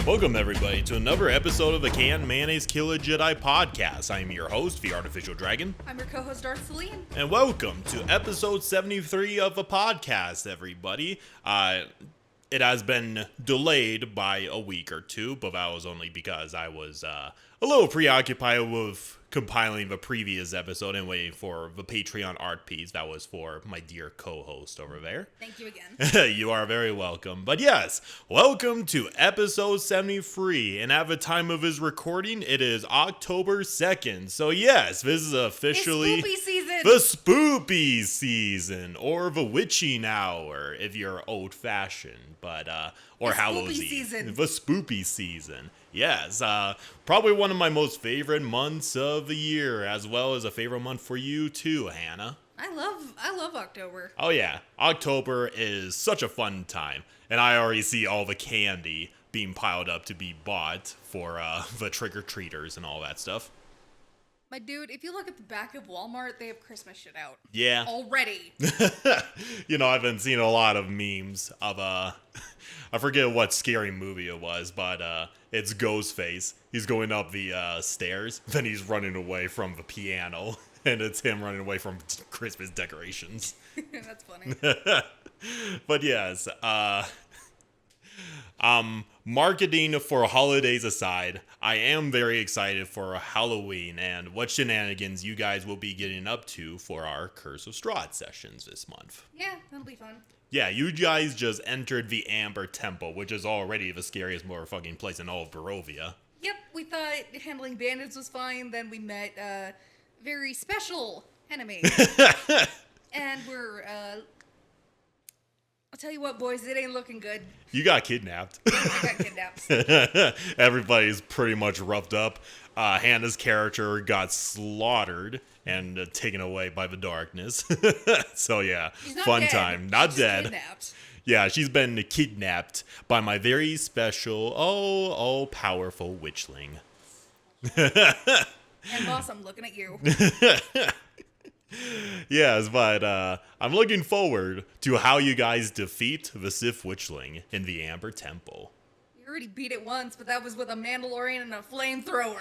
Welcome, everybody, to another episode of the Can Mayonnaise Kill a Jedi podcast. I'm your host, the Artificial Dragon. I'm your co-host, Darth Celine. And welcome to episode 73 of the podcast, everybody. It has been delayed by a week or two, but that was only because I was a little preoccupied with compiling the previous episode and waiting for the Patreon art piece that was for my dear co-host over there. Thank you again. You are very welcome. But yes, welcome to episode 73. And at the time of his recording, it is October 2nd. So yes, this is officially the spoopy season, or the witching hour if you're old-fashioned, but or Halloween. The spoopy season. Yes, probably one of my most favorite months of the year, as well as a favorite month for you too, Hannah. I love October. Oh yeah, October is such a fun time, and I already see all the candy being piled up to be bought for the trick-or-treaters and all that stuff. My dude, if you look at the back of Walmart, they have Christmas shit out. Yeah. Already. You know, I've been seeing a lot of memes of, I forget what scary movie it was, but it's Ghostface. He's going up the stairs, then he's running away from the piano, and it's him running away from Christmas decorations. That's funny. But yes, marketing for holidays aside, I am very excited for Halloween and what shenanigans you guys will be getting up to for our Curse of Strahd sessions this month. Yeah, that'll be fun. Yeah, you guys just entered the Amber Temple, which is already the scariest motherfucking place in all of Barovia. Yep, we thought handling bandits was fine, then we met a very special enemy. And we're, I'll tell you what, boys, it ain't looking good. You got kidnapped. I got kidnapped. Everybody's pretty much roughed up. Hannah's character got slaughtered and taken away by the darkness. So yeah, fun dead. time. Not She's dead. Kidnapped. Yeah, she's been kidnapped by my very special, all-powerful witchling. And boss, I'm looking at you. Yes, but I'm looking forward to how you guys defeat the Sith Witchling in the Amber Temple. You already beat it once, but that was with a Mandalorian and a flamethrower.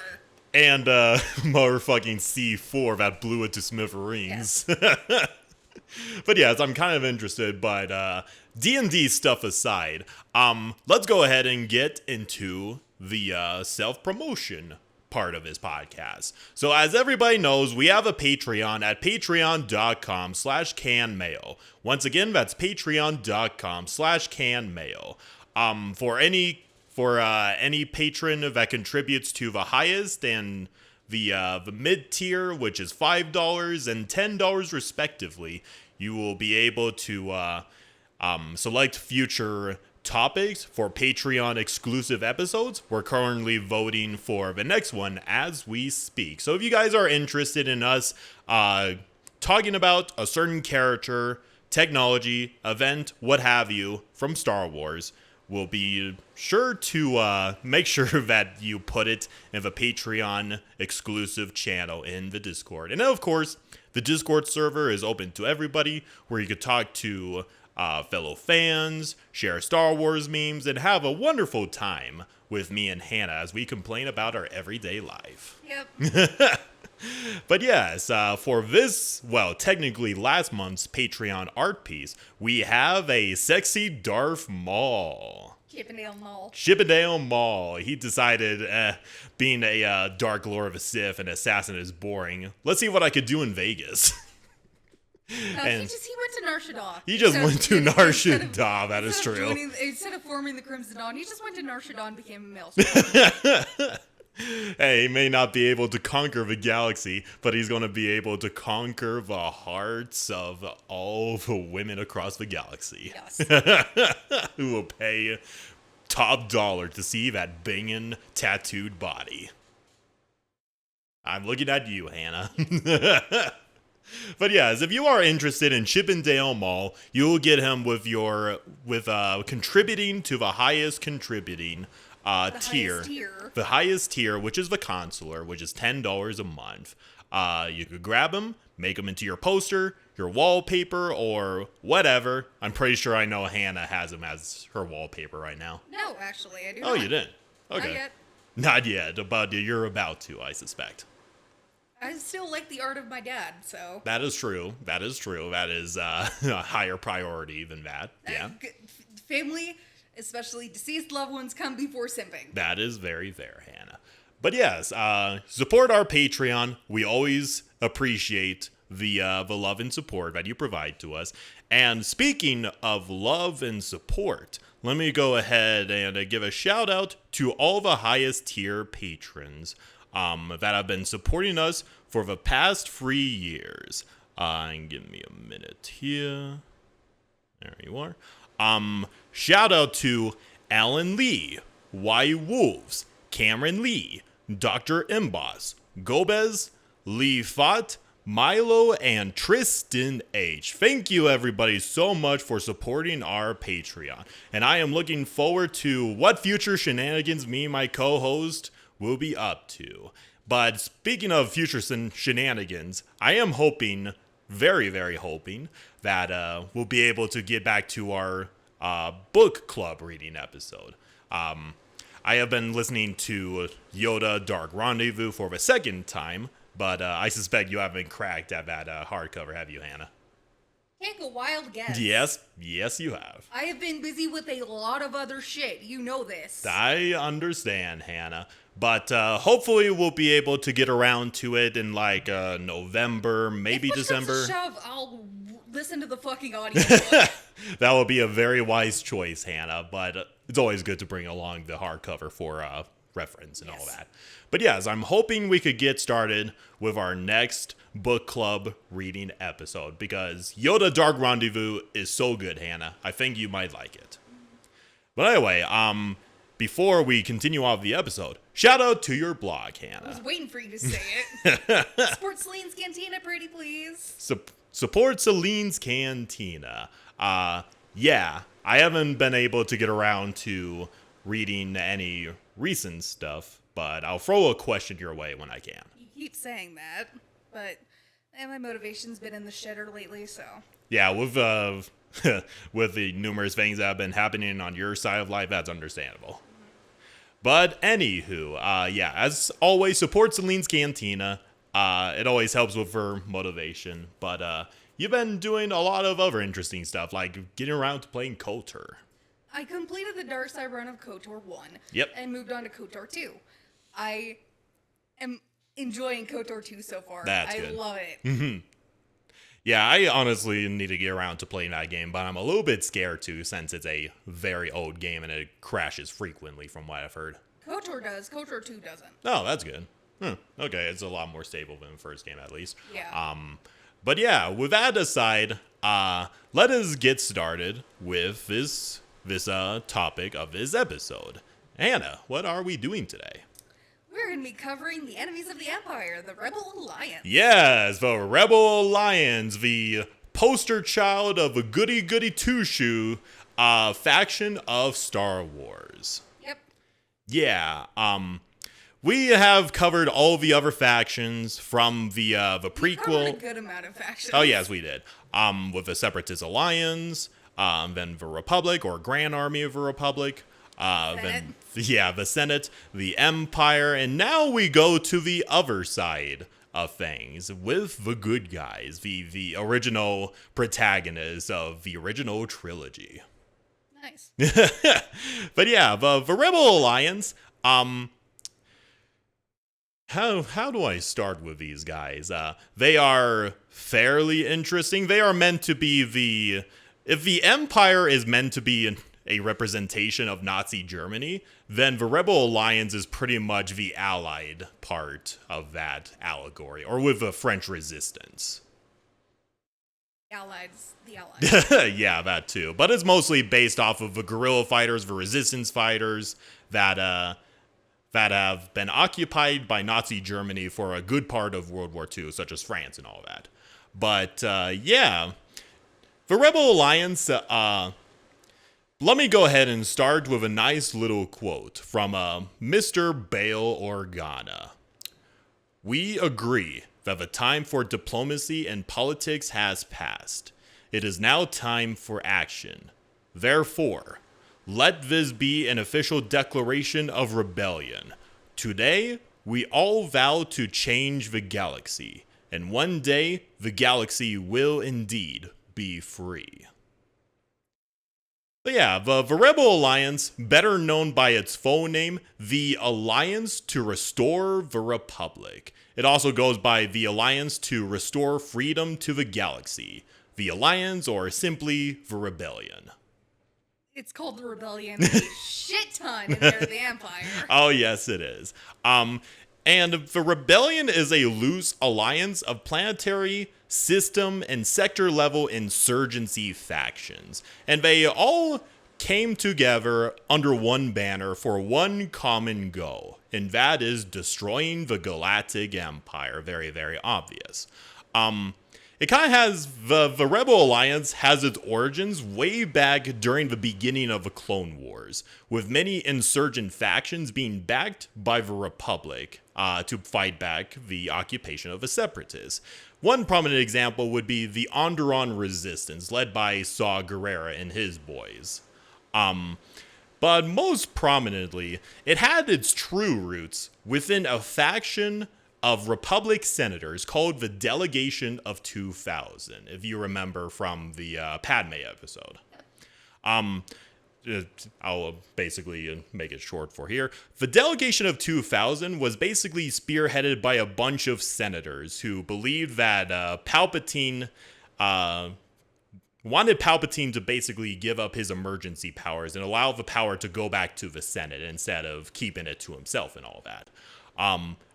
And motherfucking C4 that blew it to smithereens. Yes. But yes, I'm kind of interested, but D&D stuff aside, let's go ahead and get into the self-promotion part of his podcast. So as everybody knows, we have a Patreon at patreon.com/canmail. Once again, that's patreon.com/canmail. For any patron that contributes to the highest and the mid tier, which is $5 and $10 respectively, you will be able to select future topics for Patreon exclusive episodes. We're currently voting for the next one as we speak. So if you guys are interested in us talking about a certain character, technology, event, what have you from Star Wars, we'll be sure to make sure that you put it in the Patreon exclusive channel in the Discord. And of course, the Discord server is open to everybody, where you could talk to fellow fans, share Star Wars memes, and have a wonderful time with me and Hannah as we complain about our everyday life. Yep. But yes, for this, well, technically last month's Patreon art piece, we have a sexy Darth Maul. Chippendale Mall. He decided being a Dark Lord of a Sith and assassin is boring. Let's see what I could do in Vegas. He went to Nar Shaddaa. He just went to Nar Shaddaa, that is true. Instead of forming the Crimson Dawn, he just went to Nar Shaddaa and became a male. Hey, he may not be able to conquer the galaxy, but he's going to be able to conquer the hearts of all the women across the galaxy. Yes. Who will pay top dollar to see that banging tattooed body. I'm looking at you, Hannah. But yes, if you are interested in Chippendale Mall, you'll get him with contributing to the highest contributing tier. The highest tier, which is the consular, which is $10 a month. You could grab him, make him into your poster, your wallpaper, or whatever. I'm pretty sure I know Hannah has him as her wallpaper right now. No, actually, I do not. not. You didn't? Okay. Not yet. Not yet, but you're about to, I suspect. I still like the art of my dad, so. That is true. That is true. That is a higher priority than that. Yeah. Family, especially deceased loved ones, come before simping. That is very fair, Hannah. But yes, support our Patreon. We always appreciate the love and support that you provide to us. And speaking of love and support, let me go ahead and give a shout out to all the highest tier patrons that have been supporting us for the past 3 years. And give me a minute here. There you are. Shout out to Alan Lee, Y Wolves, Cameron Lee, Dr. Imboss, Gomez, Lee Fott, Milo, and Tristan H. Thank you everybody so much for supporting our Patreon. And I am looking forward to what future shenanigans me and my co-host will be up to. But speaking of future shenanigans, I am hoping, very, very hoping, that we'll be able to get back to our book club reading episode. I have been listening to Yoda Dark Rendezvous for the second time, but I suspect you haven't cracked at that hardcover, have you, Hannah? Take a wild guess. Yes, you have. I have been busy with a lot of other shit. You know this. I understand, Hannah. But hopefully we'll be able to get around to it in like November, maybe December. If push comes to shove, I'll listen to the fucking audio. That would be a very wise choice, Hannah. But it's always good to bring along the hardcover for reference and all that. But yes, I'm hoping we could get started with our next book club reading episode because Yoda Dark Rendezvous is so good, Hannah. I think you might like it. But anyway, before we continue off the episode, shout out to your blog, Hannah. I was waiting for you to say it. Support Celine's Cantina, pretty please. Support Celine's Cantina. Yeah, I haven't been able to get around to reading any recent stuff, but I'll throw a question your way when I can. You keep saying that, but my motivation's been in the shitter lately, so. Yeah, with with the numerous things that have been happening on your side of life, that's understandable. But anywho, yeah, as always, support Celine's Cantina. It always helps with her motivation. But you've been doing a lot of other interesting stuff, like getting around to playing KOTOR. I completed the Dark Side run of KOTOR 1. Yep. And moved on to KOTOR 2. I am enjoying KOTOR 2 so far. That's good. I love it. Yeah, I honestly need to get around to playing that game, but I'm a little bit scared too, since it's a very old game and it crashes frequently from what I've heard. KOTOR does. KOTOR 2 doesn't. Oh, that's good. Okay, it's a lot more stable than the first game at least. Yeah. But yeah, with that aside, let us get started with this topic of this episode. Hannah, what are we doing today? We're going to be covering the enemies of the Empire, the Rebel Alliance. Yes, the Rebel Alliance, the poster child of a goody-goody two-shoe faction of Star Wars. Yep. Yeah, we have covered all the other factions from the prequel. We covered a good amount of factions. Oh, yes, we did. With the Separatist Alliance, then the Republic, or Grand Army of the Republic, then the Senate, the Empire, and now we go to the other side of things with the good guys, the original protagonists of the original trilogy. Nice. But yeah, the Rebel Alliance, how do I start with these guys? They are fairly interesting. They are meant to be if the Empire is meant to be a representation of Nazi Germany, then the Rebel Alliance is pretty much the allied part of that allegory, or with the French Resistance. The Allies. Yeah, that too. But it's mostly based off of the guerrilla fighters, the resistance fighters that have been occupied by Nazi Germany for a good part of World War II, such as France and all that. But yeah, the Rebel Alliance, let me go ahead and start with a nice little quote from Mr. Bail Organa. We agree that the time for diplomacy and politics has passed. It is now time for action. Therefore, let this be an official declaration of rebellion. Today, we all vow to change the galaxy, and one day, the galaxy will indeed be free. But yeah, the Rebel Alliance, better known by its full name, the Alliance to Restore the Republic. It also goes by the Alliance to Restore Freedom to the Galaxy, the Alliance, or simply the Rebellion. It's called the Rebellion a shit ton in Heir of the Empire. Oh, yes, it is. And the Rebellion is a loose alliance of planetary, system, and sector-level insurgency factions. And they all came together under one banner for one common goal, and that is destroying the Galactic Empire. Very, very obvious. It kind of has, the Rebel Alliance has its origins way back during the beginning of the Clone Wars, with many insurgent factions being backed by the Republic to fight back the occupation of the Separatists. One prominent example would be the Onderon Resistance, led by Saw Gerrera and his boys. But most prominently, it had its true roots within a faction of Republic senators called the Delegation of 2000, if you remember from the Padme episode. I'll basically make it short for here. The Delegation of 2000 was basically spearheaded by a bunch of senators who believed that Palpatine wanted Palpatine to basically give up his emergency powers and allow the power to go back to the Senate instead of keeping it to himself and all that.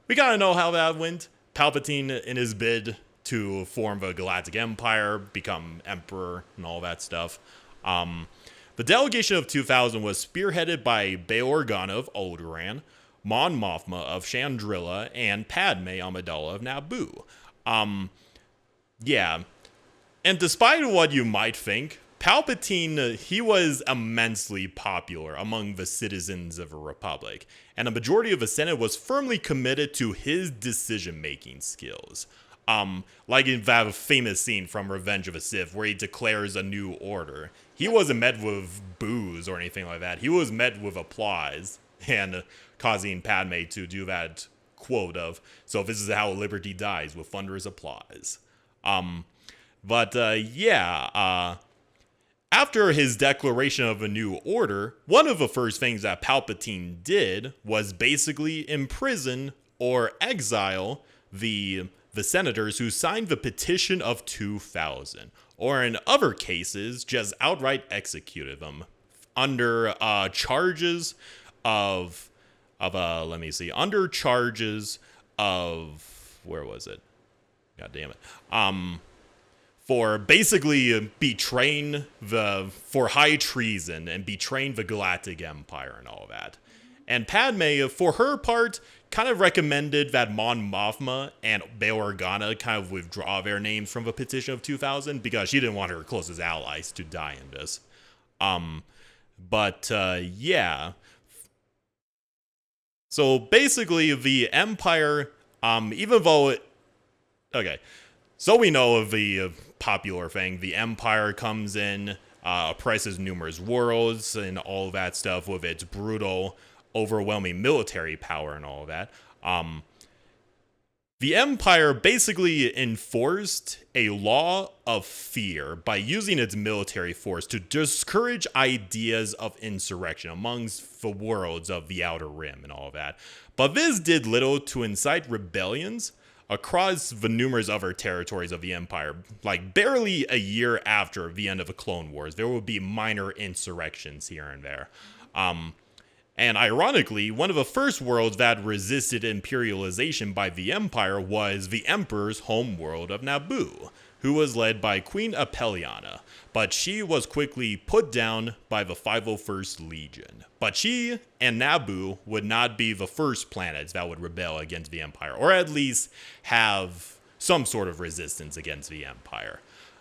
We gotta know how that went. Palpatine, in his bid to form the Galactic Empire, become Emperor, and all that stuff. The Delegation of 2000 was spearheaded by Bail Organa of Alderaan, Mon Mothma of Chandrila, and Padme Amidala of Naboo. Yeah. And despite what you might think, Palpatine, he was immensely popular among the citizens of a republic, and a majority of the Senate was firmly committed to his decision-making skills. Like in that famous scene from Revenge of the Sith where he declares a new order. He wasn't met with boos or anything like that. He was met with applause and causing Padme to do that quote of, "So this is how liberty dies, with thunderous applause." After his declaration of a new order, one of the first things that Palpatine did was basically imprison or exile the senators who signed the Petition of 2000, or in other cases, just outright executed them under charges of under charges of, where was it? God damn it. For basically betraying for high treason and betraying the Galactic Empire and all that. And Padme, for her part, kind of recommended that Mon Mothma and Bail Organa kind of withdraw their names from the Petition of 2000 because she didn't want her closest allies to die in this. Yeah. So basically, the Empire, even though okay. So we know of the popular thing. The Empire comes in, oppresses numerous worlds and all that stuff with its brutal, overwhelming military power and all of that. The Empire basically enforced a law of fear by using its military force to discourage ideas of insurrection amongst the worlds of the Outer Rim and all of that. But this did little to incite rebellions across the numerous other territories of the Empire. Like, barely a year after the end of the Clone Wars, there would be minor insurrections here and there. And ironically, one of the first worlds that resisted imperialization by the Empire was the Emperor's home world of Naboo, who was led by Queen Apelliana, but she was quickly put down by the 501st Legion. But she and Naboo would not be the first planets that would rebel against the Empire, or at least have some sort of resistance against the Empire.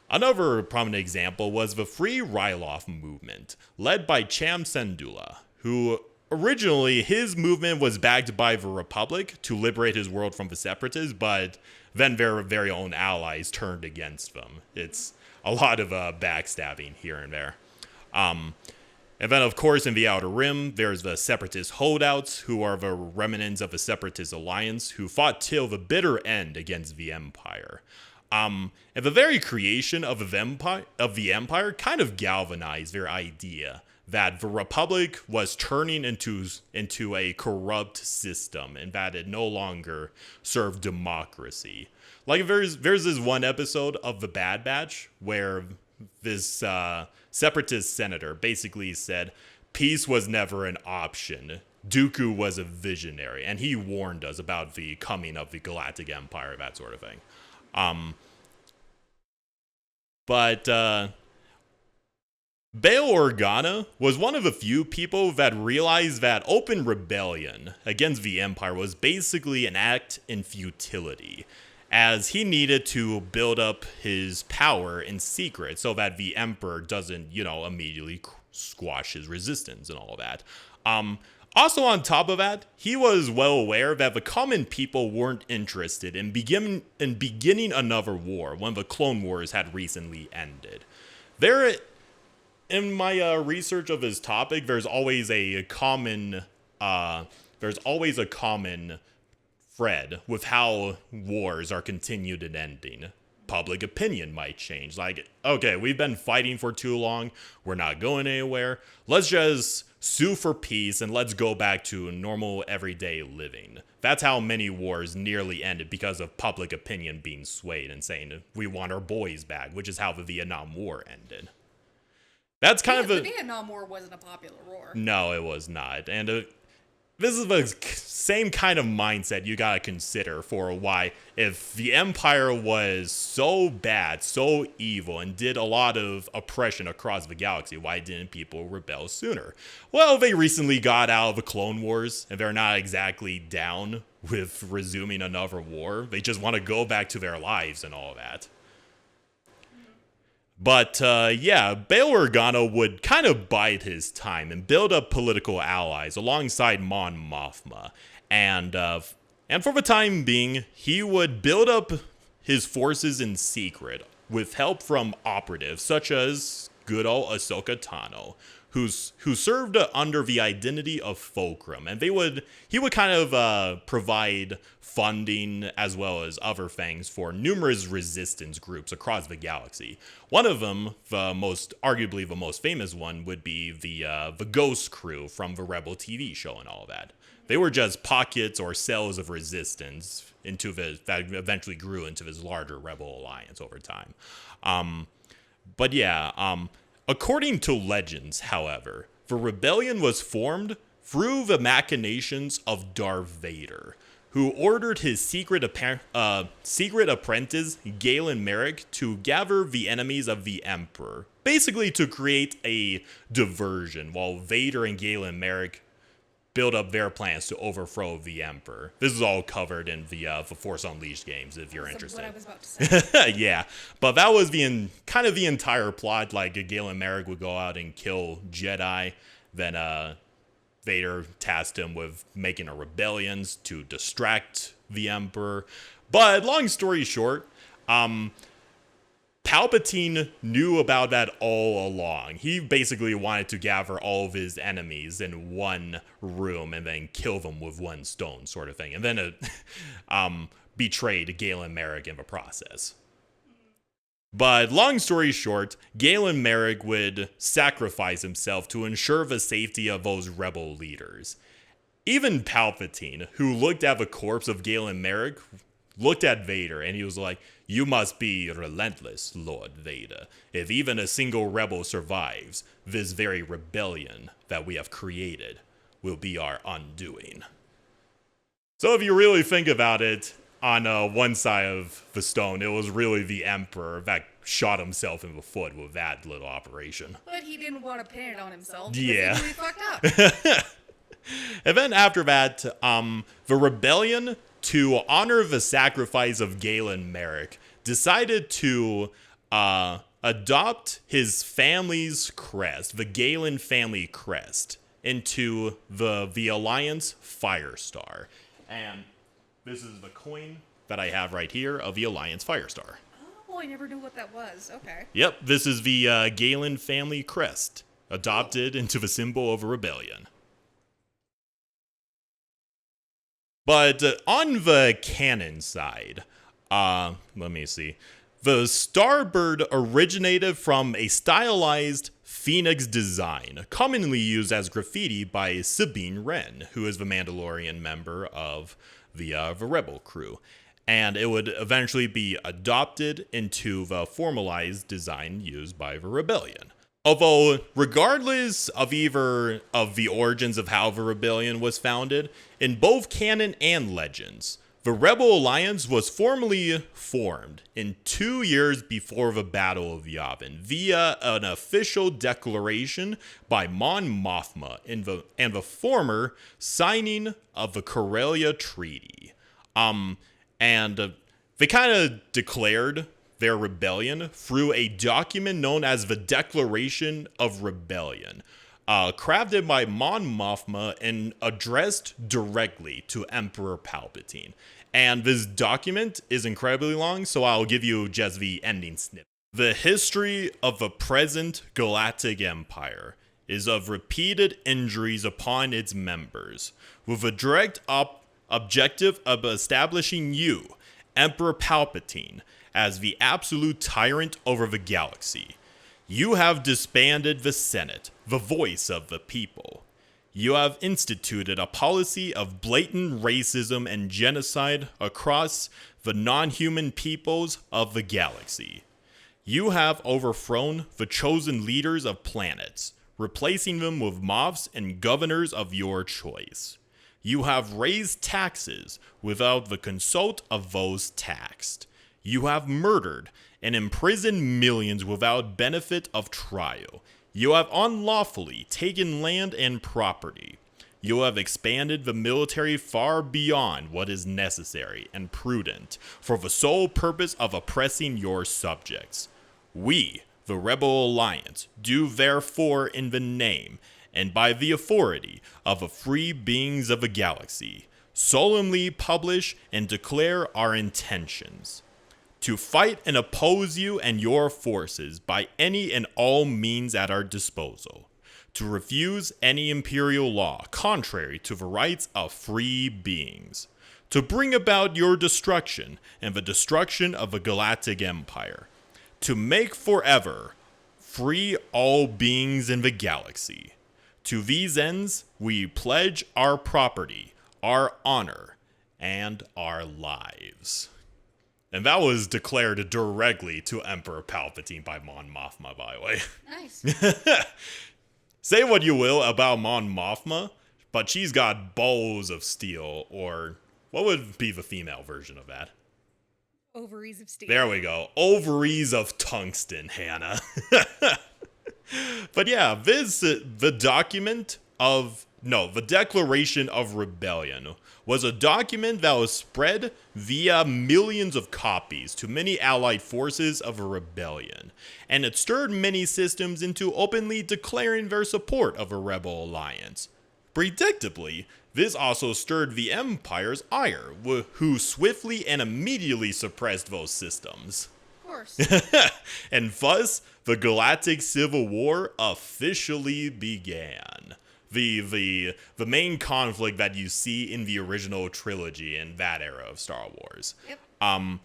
Another prominent example was the Free Ryloth movement, led by Cham Syndulla, who originally his movement was backed by the Republic to liberate his world from the Separatists, but then their very own allies turned against them. It's a lot of backstabbing here and there. And then, of course, in the Outer Rim, there's the Separatist holdouts, who are the remnants of the Separatist alliance, who fought till the bitter end against the Empire. And the very creation of the Empire kind of galvanized their idea that the Republic was turning into a corrupt system, and that it no longer served democracy. Like, there's this one episode of The Bad Batch where this separatist senator basically said peace was never an option. Dooku was a visionary, and he warned us about the coming of the Galactic Empire, that sort of thing. But Bail Organa was one of the few people that realized that open rebellion against the Empire was basically an act in futility, as he needed to build up his power in secret so that the Emperor doesn't, immediately squash his resistance and all of that. Also, on top of that, he was well aware that the common people weren't interested in beginning another war when the Clone Wars had recently ended. In my research of his topic, there's always a common thread with how wars are continued and ending. Public opinion might change. Like, okay, we've been fighting for too long. We're not going anywhere. Let's just sue for peace and let's go back to normal everyday living. That's how many wars nearly ended, because of public opinion being swayed and saying we want our boys back, which is how the Vietnam War ended. That's kind of the Vietnam War wasn't a popular war. No, it was not. And this is the same kind of mindset you gotta consider for why, if the Empire was so bad, so evil, and did a lot of oppression across the galaxy, why didn't people rebel sooner? Well, they recently got out of the Clone Wars, and they're not exactly down with resuming another war. They just want to go back to their lives and all that. But, Bail Organa would kind of bide his time and build up political allies alongside Mon Mothma. And for the time being, he would build up his forces in secret with help from operatives such as good old Ahsoka Tano, who served under the identity of Fulcrum. And he would kind of provide funding as well as other things for numerous resistance groups across the galaxy. One of them, arguably the most famous one, would be the Ghost Crew from the Rebel TV show and all that. They were just pockets or cells of resistance that eventually grew into this larger Rebel alliance over time. According to legends, however, the rebellion was formed through the machinations of Darth Vader, who ordered his secret apprentice, Galen Merrick, to gather the enemies of the Emperor, basically to create a diversion, while Vader and Galen Merrick build up their plans to overthrow the Emperor. This is all covered in the Force Unleashed games, if you're interested. What I was about to say. Yeah, but that was the entire plot. Like, Galen Merrick would go out and kill Jedi, then Vader tasked him with making a rebellion to distract the Emperor. But long story short, Palpatine knew about that all along. He basically wanted to gather all of his enemies in one room and then kill them with one stone, sort of thing. And then betrayed Galen Merrick in the process. But long story short, Galen Merrick would sacrifice himself to ensure the safety of those rebel leaders. Even Palpatine, who looked at the corpse of Galen Merrick, looked at Vader and he was like, "You must be relentless, Lord Vader. If even a single rebel survives, this very rebellion that we have created will be our undoing." So if you really think about it, on one side of the stone, it was really the Emperor that shot himself in the foot with that little operation. But he didn't want to pin it on himself. Yeah. He really fucked up. And then after that, the rebellion, to honor the sacrifice of Galen Merrick, decided to adopt his family's crest, the Galen family crest, into the Alliance Firestar. And this is the coin that I have right here of the Alliance Firestar. Oh, I never knew what that was. Okay. Yep, this is the Galen family crest. adopted into the symbol of a rebellion. But on the canon side, let me see. The Starbird originated from a stylized phoenix design, commonly used as graffiti by Sabine Wren, who is the Mandalorian member of the Rebel crew. And it would eventually be adopted into the formalized design used by the Rebellion. Although, regardless of either of the origins of how the Rebellion was founded, in both canon and legends, the Rebel Alliance was formally formed in 2 years before the Battle of Yavin via an official declaration by Mon Mothma and the former signing of the Corellia Treaty. And they kind of declared their rebellion through a document known as the Declaration of Rebellion, crafted by Mon Mothma and addressed directly to Emperor Palpatine. And this document is incredibly long, so I'll give you just the ending snippet. The history of the present Galactic Empire is of repeated injuries upon its members, with a direct objective of establishing you, Emperor Palpatine, as the absolute tyrant over the galaxy. You have disbanded the Senate, the voice of the people. You have instituted a policy of blatant racism and genocide across the non-human peoples of the galaxy. You have overthrown the chosen leaders of planets, replacing them with moths and governors of your choice. You have raised taxes without the consult of those taxed. You have murdered and imprisoned millions without benefit of trial. You have unlawfully taken land and property. You have expanded the military far beyond what is necessary and prudent for the sole purpose of oppressing your subjects. We, the Rebel Alliance, do therefore in the name and by the authority of the free beings of the galaxy, solemnly publish and declare our intentions to fight and oppose you and your forces by any and all means at our disposal, to refuse any imperial law contrary to the rights of free beings, to bring about your destruction and the destruction of the Galactic Empire, to make forever free all beings in the galaxy. To these ends, we pledge our property, our honor, and our lives. And that was declared directly to Emperor Palpatine by Mon Mothma, by the way. Nice. Say what you will about Mon Mothma, but she's got balls of steel, or what would be the female version of that? Ovaries of steel. There we go. Ovaries of tungsten, Hannah. But yeah, the Declaration of Rebellion was a document that was spread via millions of copies to many allied forces of a rebellion, and it stirred many systems into openly declaring their support of a rebel alliance. Predictably, this also stirred the Empire's ire, who swiftly and immediately suppressed those systems. Of course. And thus, the Galactic Civil War officially began. The main conflict that you see in the original trilogy in that era of Star Wars. Yep.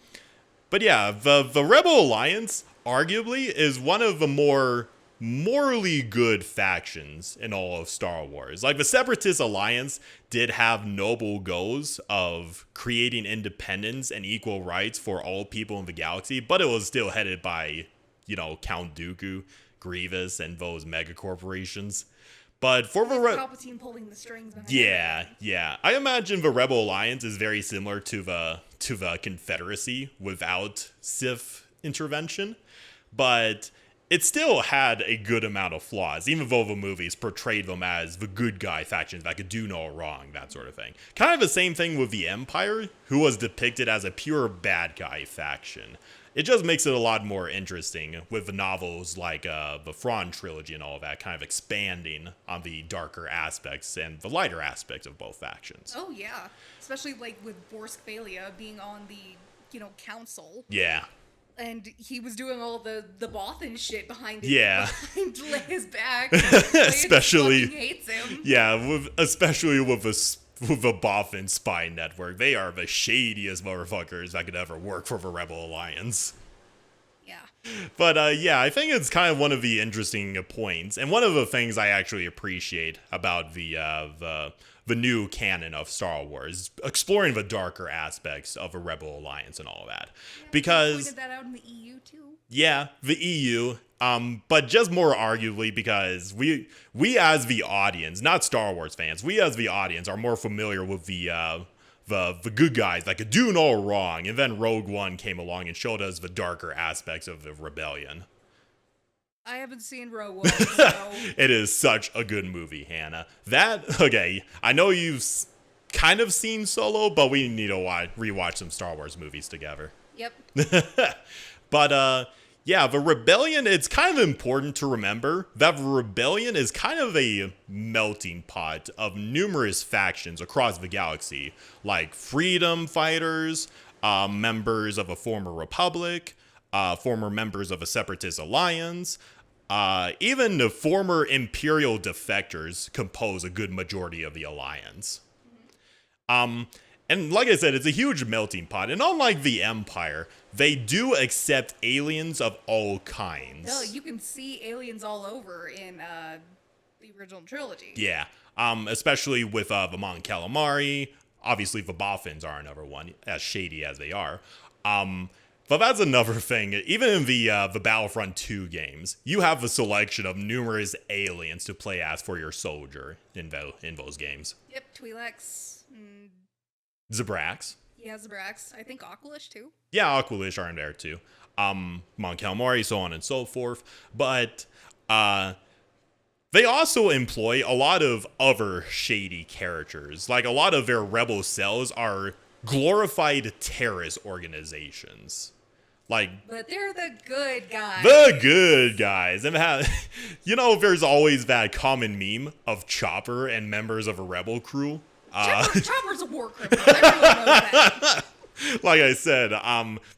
But yeah, the Rebel Alliance arguably is one of the more morally good factions in all of Star Wars. Like, the Separatist Alliance did have noble goals of creating independence and equal rights for all people in the galaxy, but it was still headed by, Count Dooku, Grievous, and those mega corporations. But for the Palpatine pulling the strings behind yeah. I imagine the Rebel Alliance is very similar to the Confederacy without Sith intervention, but it still had a good amount of flaws, even though the movies portrayed them as the good guy factions that could do no wrong, that sort of thing. Kind of the same thing with the Empire, who was depicted as a pure bad guy faction. It just makes it a lot more interesting with the novels like the Thrawn trilogy and all of that, kind of expanding on the darker aspects and the lighter aspects of both factions. Oh, yeah. Especially, with Borsk Valia being on the, council. Yeah. And he was doing all the Bothan shit behind Yeah. behind Leia's back. Especially, fucking hates him. yeah, especially with a Boffin spy network. They are the shadiest motherfuckers that could ever work for the Rebel Alliance. Yeah. But yeah, I think it's kind of one of the interesting points, and one of the things I actually appreciate about the new canon of Star Wars, exploring the darker aspects of a Rebel Alliance and all that, because Pointed that out in the EU too. yeah, the EU, but just more arguably because we as the audience, not Star Wars fans, we as the audience are more familiar with the good guys that could do no wrong, and then Rogue One came along and showed us the darker aspects of the rebellion. I haven't seen Rogue One, so It is such a good movie, Hannah. Okay, I know you've kind of seen Solo, but we need to rewatch some Star Wars movies together. yep. But yeah, the rebellion, it's kind of important to remember that the rebellion is kind of a melting pot of numerous factions across the galaxy, like freedom fighters, members of a former republic, former members of a separatist alliance, even the former imperial defectors compose a good majority of the alliance. And like I said, it's a huge melting pot. And unlike the Empire, they do accept aliens of all kinds. No, you can see aliens all over in the original trilogy. Yeah. Especially with the Mon Calamari. Obviously, the Boffins are another one, as shady as they are. But that's another thing. Even in the Battlefront 2 games, you have a selection of numerous aliens to play as for your soldier in those games. Yep, Twi'leks. Zabrax. Yeah, Zabrax. I think Aqualish too. Yeah, Aqualish are in there too. Mon Calamari, so on and so forth. But they also employ a lot of other shady characters. Like, a lot of their rebel cells are glorified terrorist organizations. But they're the good guys. The good guys. And there's always that common meme of Chopper and members of a rebel crew. Chopper's a war criminal. Everyone knows that. Like I said,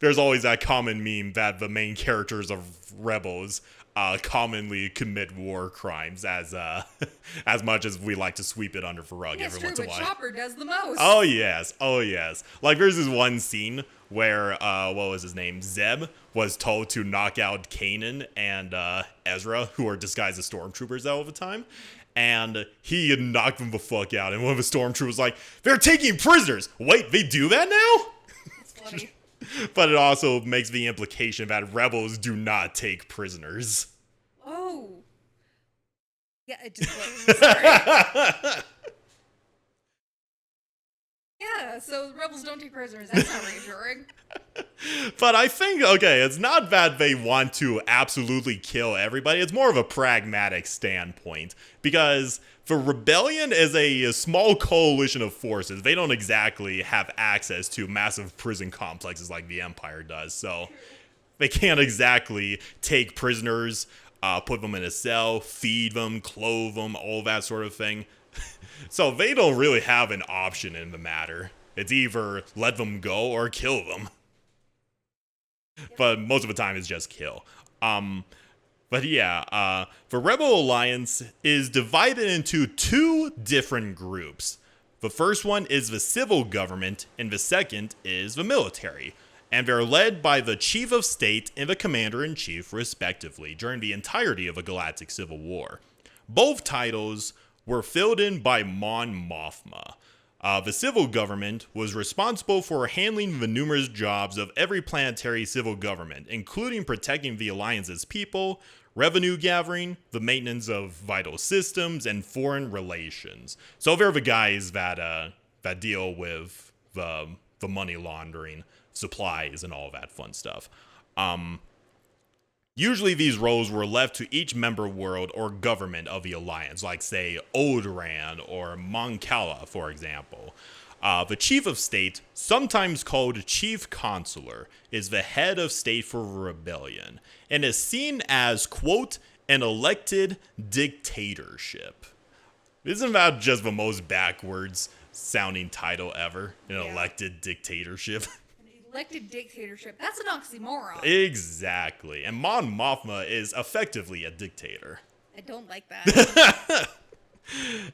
there's always that common meme that the main characters of Rebels commonly commit war crimes, as much as we like to sweep it under the rug every once in a while. Chopper does the most. Oh yes. Like, there's this one scene where what was his name? Zeb was told to knock out Kanan and Ezra, who are disguised as stormtroopers all the time. And he knocked them the fuck out. And one of the stormtroopers was like, "They're taking prisoners." Wait, they do that now? It's funny. But it also makes the implication that rebels do not take prisoners. Oh. Yeah, it just was. Sorry. Yeah, so rebels don't take prisoners. That's not reassuring. But I think, okay, it's not that they want to absolutely kill everybody. It's more of a pragmatic standpoint. Because the rebellion is a small coalition of forces. They don't exactly have access to massive prison complexes like the Empire does. So they can't exactly take prisoners, put them in a cell, feed them, clothe them, all that sort of thing. So they don't really have an option in the matter. It's either let them go or kill them. But most of the time it's just kill. But yeah, the Rebel Alliance is divided into two different groups. The first one is the civil government, and the second is the military. And they're led by the Chief of State and the Commander-in-Chief, respectively, during the entirety of the Galactic Civil War. Both titles were filled in by Mon Mothma. The civil government was responsible for handling the numerous jobs of every planetary civil government, including protecting the Alliance's people, revenue gathering, the maintenance of vital systems, and foreign relations. So they're the guys that deal with the money laundering, supplies, and all that fun stuff. Usually these roles were left to each member world or government of the Alliance, like, say, Alderaan or Mon Cala, for example. The Chief of State, sometimes called Chief Consular, is the head of state for rebellion, and is seen as, quote, an elected dictatorship. Isn't that just the most backwards sounding title ever? An elected dictatorship? An elected dictatorship. That's an oxymoron. Exactly. And Mon Mothma is effectively a dictator. I don't like that.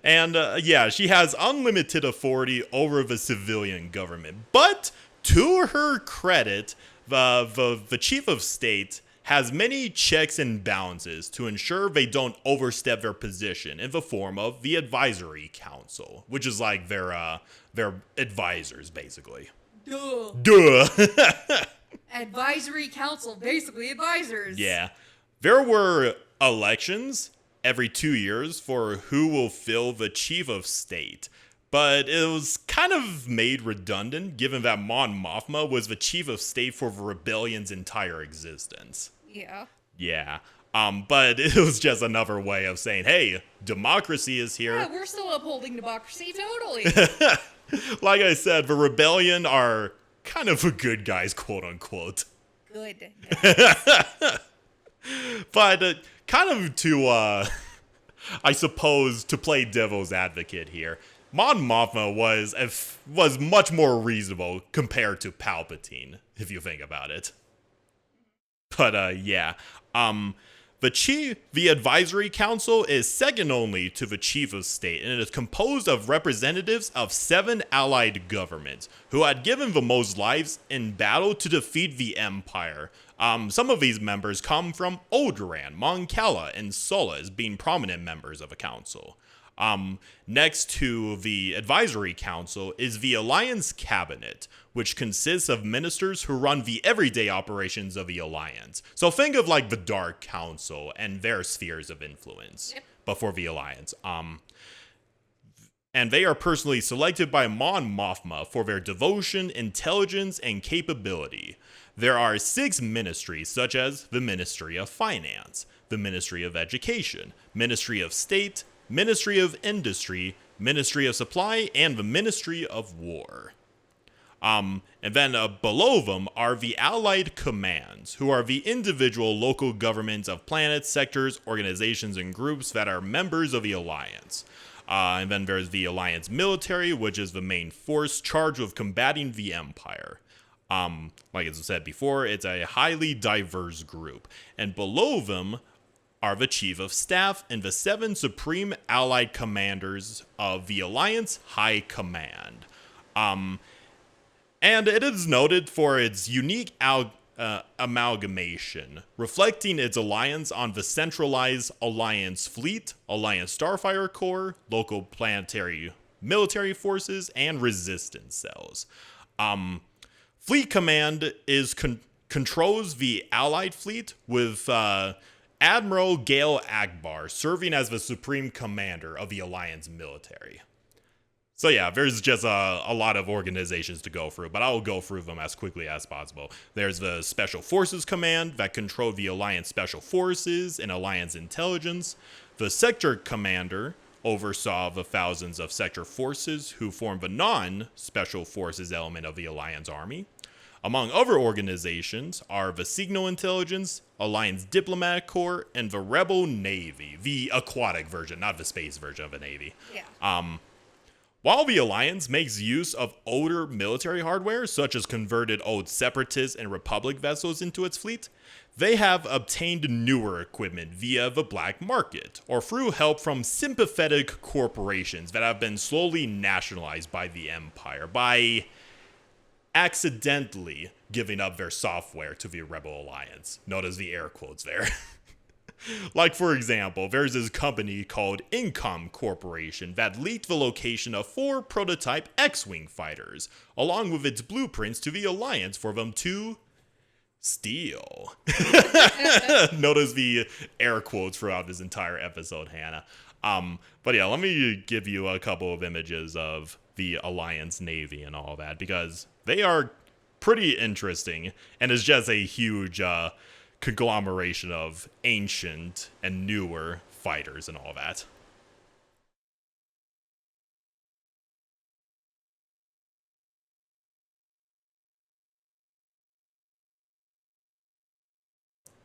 And yeah, she has unlimited authority over the civilian government. But to her credit, the chief of state has many checks and balances to ensure they don't overstep their position in the form of the advisory council, which is like their advisors, basically. Duh. Advisory council, basically advisors. Yeah. There were elections every 2 years for who will fill the chief of state. But it was kind of made redundant given that Mon Mothma was the chief of state for the rebellion's entire existence. Yeah. Yeah. But it was just another way of saying, hey, democracy is here. Yeah, we're still upholding democracy, totally. Like I said, the rebellion are kind of the good guys, quote unquote. Good. But kind of to, I suppose, to play devil's advocate here, Mon Mothma was much more reasonable compared to Palpatine, if you think about it. But yeah, the advisory council is second only to the chief of state, and it is composed of representatives of 7 allied governments who had given the most lives in battle to defeat the Empire. Some of these members come from Alderaan, Mon Cala, and Sula as being prominent members of the council. Next to the advisory council is the Alliance Cabinet, which consists of ministers who run the everyday operations of the Alliance. So think of like the Dark Council and their spheres of influence, but for the Alliance. And they are personally selected by Mon Mothma for their devotion, intelligence, and capability. There are 6 ministries, such as the Ministry of Finance, the Ministry of Education, Ministry of State, Ministry of Industry, Ministry of Supply, and the Ministry of War. And then below them are the Allied Commands, who are the individual local governments of planets, sectors, organizations, and groups that are members of the Alliance. And then there's the Alliance Military, which is the main force charged with combating the Empire. Like I said before, it's a highly diverse group. And below them are the Chief of Staff and the 7 Supreme Allied Commanders of the Alliance High Command. And it is noted for its unique amalgamation, reflecting its alliance on the centralized Alliance Fleet, Alliance Starfire Corps, local planetary military forces, and resistance cells. Fleet Command controls the Allied fleet with Admiral Gale Akbar serving as the Supreme Commander of the Alliance military. So yeah, there's just a lot of organizations to go through, but I'll go through them as quickly as possible. There's the Special Forces Command that control the Alliance Special Forces and Alliance Intelligence. The Sector Commander oversaw the thousands of sector forces who form the non-Special Forces element of the Alliance Army. Among other organizations are the Signal Intelligence, Alliance Diplomatic Corps, and the Rebel Navy, the aquatic version, not the space version of the Navy. Yeah. While the Alliance makes use of older military hardware, such as converted old Separatist and Republic vessels into its fleet, they have obtained newer equipment via the black market, or through help from sympathetic corporations that have been slowly nationalized by the Empire, by accidentally giving up their software to the Rebel Alliance. Notice the air quotes there. Like, for example, there's this company called Income Corporation that leaked the location of 4 prototype X-Wing fighters, along with its blueprints to the Alliance for them to steal. Notice the air quotes throughout this entire episode, Hannah. But yeah, let me give you a couple of images of the Alliance Navy and all that, because they are pretty interesting, and it's just a huge conglomeration of ancient and newer fighters and all that.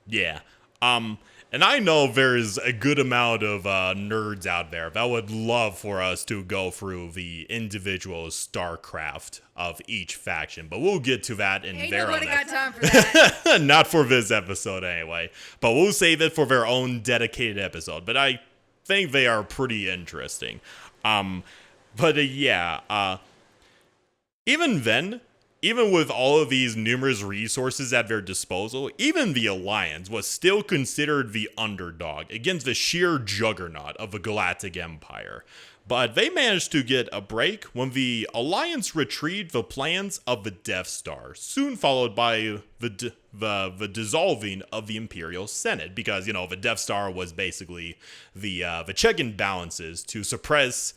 Yeah. And I know there's a good amount of nerds out there that would love for us to go through the individual StarCraft of each faction, but we'll get to that in Ain't their nobody own got time for that. Not for this episode anyway, but we'll save it for their own dedicated episode. But I think they are pretty interesting. Even then, even with all of these numerous resources at their disposal, even the Alliance was still considered the underdog against the sheer juggernaut of the Galactic Empire. But they managed to get a break when the Alliance retrieved the plans of the Death Star, soon followed by the dissolving of the Imperial Senate, because, the Death Star was basically the check and balances to suppress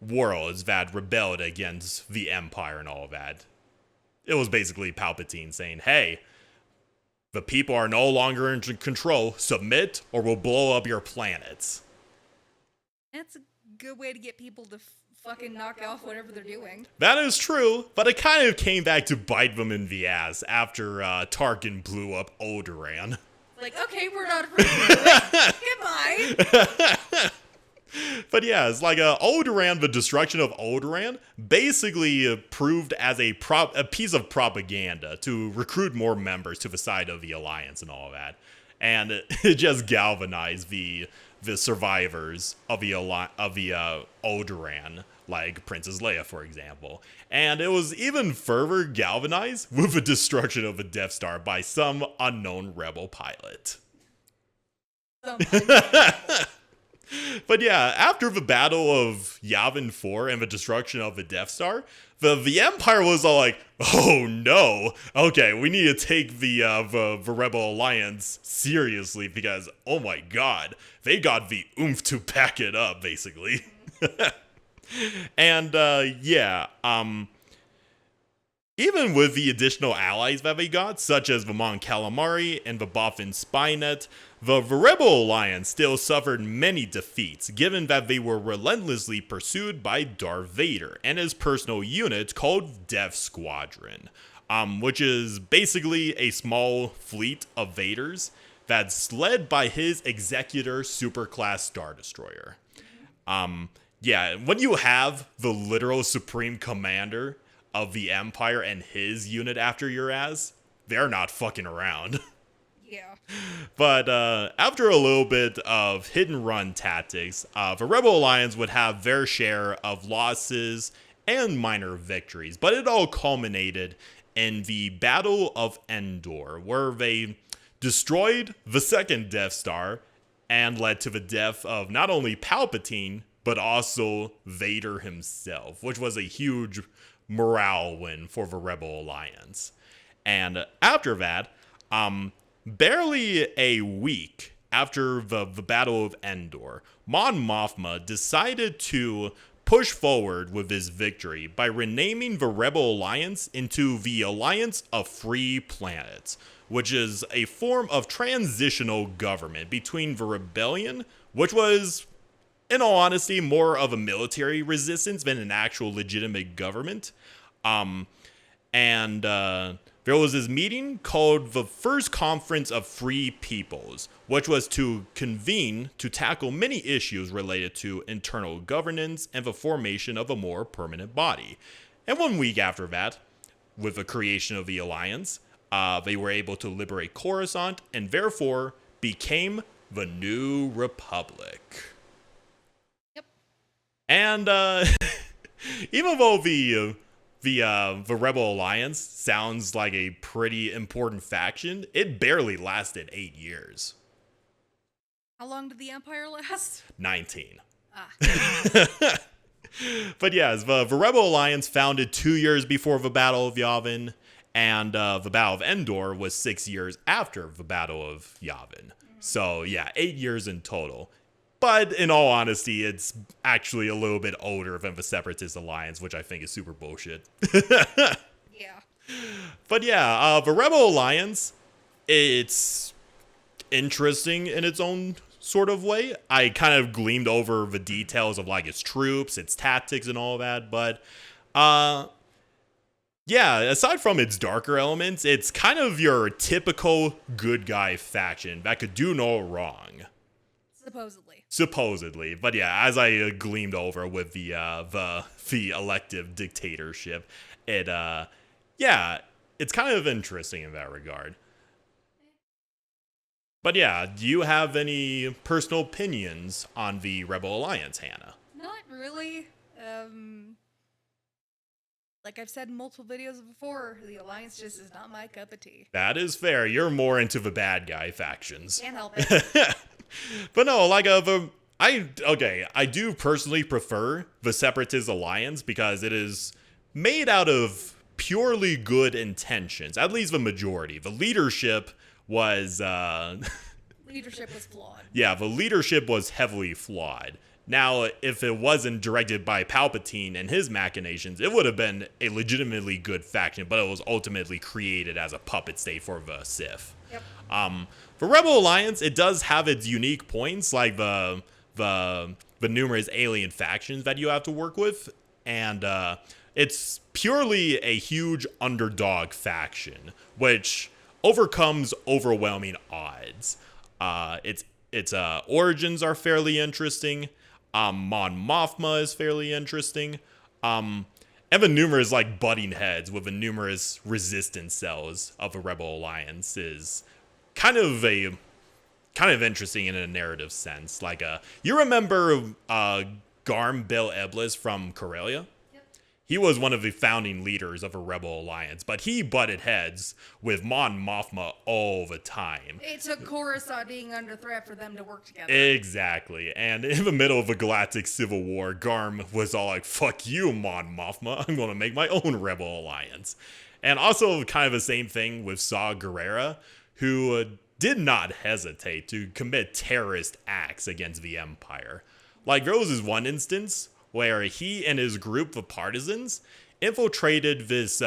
worlds that rebelled against the Empire and all of that. It was basically Palpatine saying, hey, the people are no longer in control, submit or we'll blow up your planets. That's a good way to get people to fucking knock off whatever they're doing. That is true, but it kind of came back to bite them in the ass after Tarkin blew up Alderaan. Like, okay, we're not approving of it. Goodbye. But yeah, it's like Alderaan, the destruction of Alderaan, basically proved as a piece of propaganda to recruit more members to the side of the Alliance and all of that. And it just galvanized the survivors of the Alderaan, like Princess Leia, for example. And it was even further galvanized with the destruction of the Death Star by some unknown rebel pilot. But yeah, after the Battle of Yavin 4 and the destruction of the Death Star, the Empire was all like, oh no, okay, we need to take the Rebel Alliance seriously because, oh my god, they got the oomph to back it up, basically. And even with the additional allies that they got, such as the Mon Calamari and the Bothan Spynet, the Rebel Alliance still suffered many defeats, given that they were relentlessly pursued by Darth Vader and his personal unit called Death Squadron, which is basically a small fleet of Vaders that's led by his Executor Superclass Star Destroyer. When you have the literal Supreme Commander of the Empire and his unit after your ass, they're not fucking around. Yeah. But after a little bit of hit and run tactics, the Rebel Alliance would have their share of losses and minor victories, but it all culminated in the Battle of Endor, where they destroyed the second Death Star and led to the death of not only Palpatine, but also Vader himself, which was a huge morale win for the Rebel Alliance. And after that, barely a week after the Battle of Endor, Mon Mothma decided to push forward with this victory by renaming the Rebel Alliance into the Alliance of Free Planets, which is a form of transitional government between the rebellion, which was, in all honesty, more of a military resistance than an actual legitimate government. There was this meeting called the First Conference of Free Peoples, which was to convene to tackle many issues related to internal governance and the formation of a more permanent body. And 1 week after that, with the creation of the Alliance, they were able to liberate Coruscant and therefore became the New Republic. Yep. And even though the Rebel Alliance sounds like a pretty important faction, it barely lasted 8 years. How long did the Empire last? 19. Ah. But yes, the Rebel Alliance founded 2 years before the Battle of Yavin, and the Battle of Endor was 6 years after the Battle of Yavin. So yeah, 8 years in total. But in all honesty, it's actually a little bit older than the Separatist Alliance, which I think is super bullshit. Yeah. But yeah, the Rebel Alliance, it's interesting in its own sort of way. I kind of gleamed over the details of like its troops, its tactics and all that, but Yeah, aside from its darker elements, it's kind of your typical good guy faction that could do no wrong. Supposedly. Supposedly, but yeah, as I gleamed over with the elective dictatorship, it yeah, it's kind of interesting in that regard. But yeah, do you have any personal opinions on the Rebel Alliance, Hannah? Not really. Like I've said in multiple videos before, the Alliance just is not my cup of tea. That is fair. You're more into the bad guy factions. Can't help it. But no, like I do personally prefer the Separatist Alliance because it is made out of purely good intentions. At least the majority. The leadership was Leadership was flawed. yeah, the leadership was heavily flawed. Now, if it wasn't directed by Palpatine and his machinations, it would have been a legitimately good faction, but it was ultimately created as a puppet state for the Sith. Yep. For Rebel Alliance, it does have its unique points, like the numerous alien factions that you have to work with, and it's purely a huge underdog faction, which overcomes overwhelming odds. Its origins are fairly interesting. Mon Mothma is fairly interesting. And the numerous like butting heads with the numerous resistance cells of the Rebel Alliance is kind of interesting in a narrative sense. Like you remember Garm Bill Eblis from Corellia? He was one of the founding leaders of a Rebel Alliance, but he butted heads with Mon Mothma all the time. It took Coruscant being under threat for them to work together. Exactly. And in the middle of a galactic civil war, Garm was all like, fuck you, Mon Mothma. I'm going to make my own Rebel Alliance. And also kind of the same thing with Saw Gerrera, who did not hesitate to commit terrorist acts against the Empire. Like, there was this one instance where he and his group of partisans infiltrated this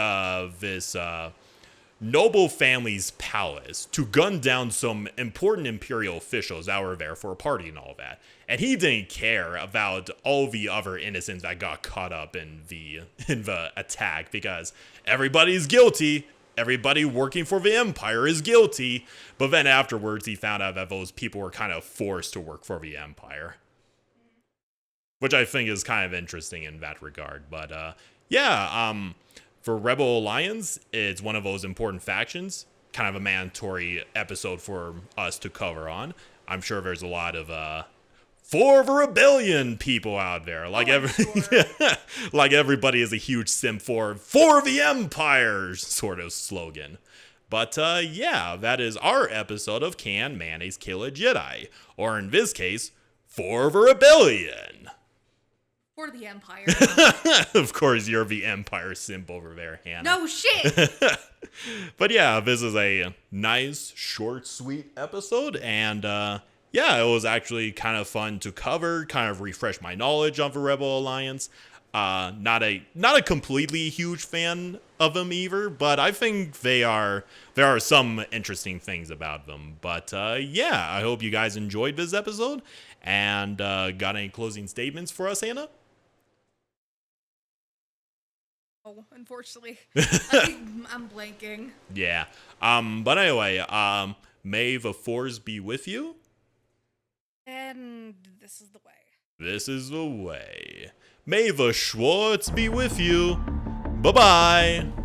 noble family's palace to gun down some important imperial officials that were there for a party and all that. And he didn't care about all the other innocents that got caught up in the attack because everybody's guilty. Everybody working for the Empire is guilty. But then afterwards, he found out that those people were kind of forced to work for the Empire, which I think is kind of interesting in that regard. But for Rebel Alliance, it's one of those important factions, kind of a mandatory episode for us to cover on. I'm sure there's a lot of for the rebellion people out there. Like like everybody is a huge simp for the Empire sort of slogan. But that is our episode of Can Mayonnaise Kill a Jedi? Or in this case, for the rebellion. For the Empire. Of course, you're the Empire simp over there, Hannah. No shit! But yeah, this is a nice, short, sweet episode. And it was actually kind of fun to cover, kind of refresh my knowledge of the Rebel Alliance. Not a completely huge fan of them either, but I think there are some interesting things about them. But I hope you guys enjoyed this episode. And got any closing statements for us, Hannah? Oh, unfortunately. I'm blanking. Yeah. But anyway, may the Force be with you. And this is the way. This is the way. May the Schwartz be with you. Bye-bye.